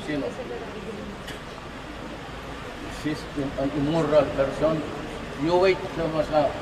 Sino? She's an immoral person. You wait sa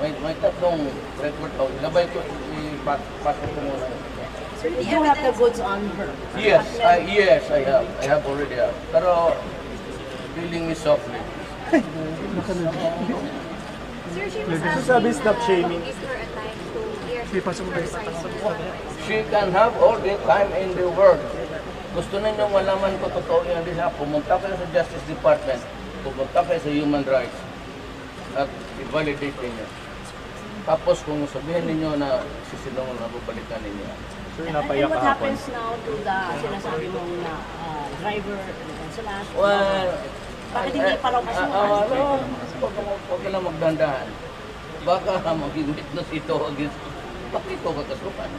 may tatlong record out. Labay ko, ipasok ko muna. So you have the goods on her? Yes, I have. I have already have. Pero, dealing me softly. Sir, she was asking stop shaming. is there a time to air her side support? She can have all the time in the world. Gusto ninyo malaman ko totoo yan din ha. Pumunta kayo sa Justice Department. Pumunta kayo sa Human Rights. At i-validate ninyo. Tapos kung sabihin ninyo na sisinungan na bubalikan ninyo. Sir, And napaiyak what kahapon. happens now to the sinasabi mong driver sa last? Well, Bakit hindi pa raw kasuhan? Huwag ka lang magdandahan. Baka maging witness ito against. Bakit ito kakasukan?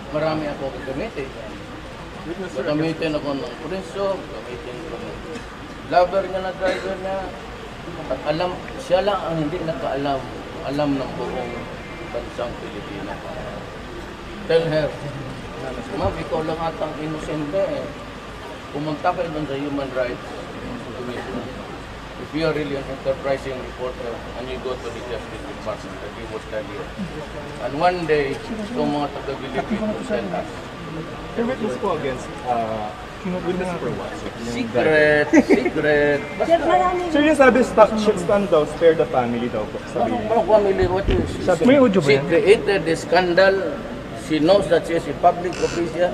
Marami ako gagamitin. Gagamitin ako ng puliso, gagamitin ko ng lover niya na driver niya. At alam, siya lang ang hindi nakaalam. Alam ng buong bansang Pilipinas. Tell her, ma'am, ikaw lang atang inosente eh. Pumunta kayo doon sa Human Rights Commission. If you are really an enterprising reporter and you go to the Justice Department, they will tell you. And one day, itong mga taga-Pilipino will tell us. Sir, witness po against, witness for what? Secret. Sir, maraming... Sir, yung sabi, stand daw, spare the family daw po. Sabi niya. Ano family, what is? May audio ba She yan? created the scandal. She knows that she is a public official.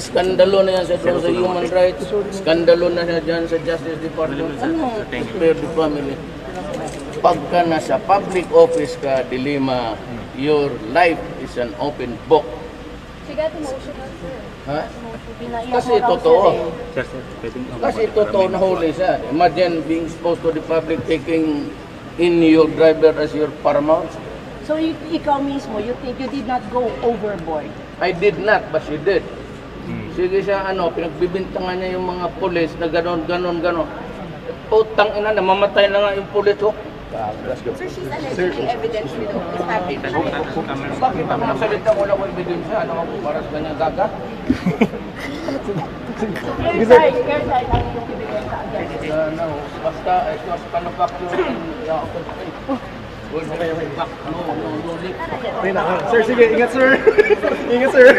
Skandalo na yan sa Human Rights. Skandalo na siya dyan sa Justice Department. Ano? Spare the family. Pagka nasa public office ka, Dilima, your life is an open book. She got emotional, sir. Ha? Pinaiyak Kasi mo raw, totoo. sir, Kasi totoo na huli siya. Imagine being exposed to the public taking in your driver as your paramount. So ikaw mismo, you think you did not go overboard? I did not, but she did. Sige siya, pinagbibintangan niya yung mga pulis na ganon. Putang ina, namamatay na nga yung pulis. Oh. Sir, she's alleging evidence with establishment. Bakit ako nagsalita wala ko ebidensya? Ano ako, paras kanyang gaga? Scared side ang iyong ebidensya against. Basta, it was manufacturing in the outer state. No leak. Sir, sige, ingat sir. Ingat sir.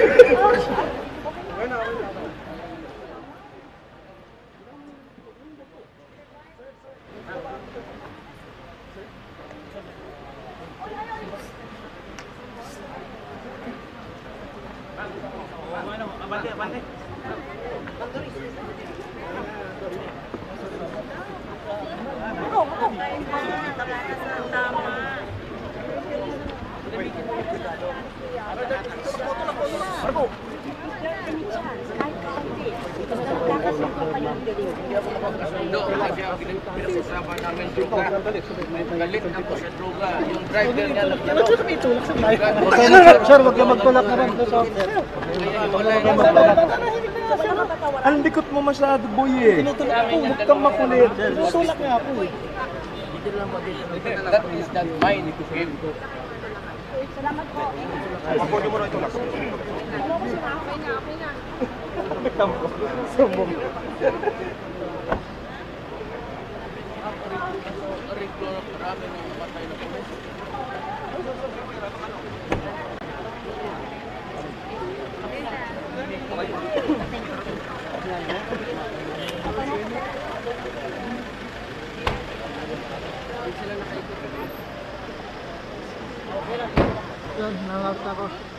Hindi ako kasi ang pinag-usapan namin droga. Galit ako sa droga. Yung driver niya nagtulog. Sir, wag ka magtulak ka rin. Ang likot mo masyado, boy eh. Huwag kang makulit. Tulak niya ako eh. That is not mine to give. Salamat po. Pwede mo na itulak. Okay na. Sumbong. Marami nang namatay na pulis. Yan, nangat ako.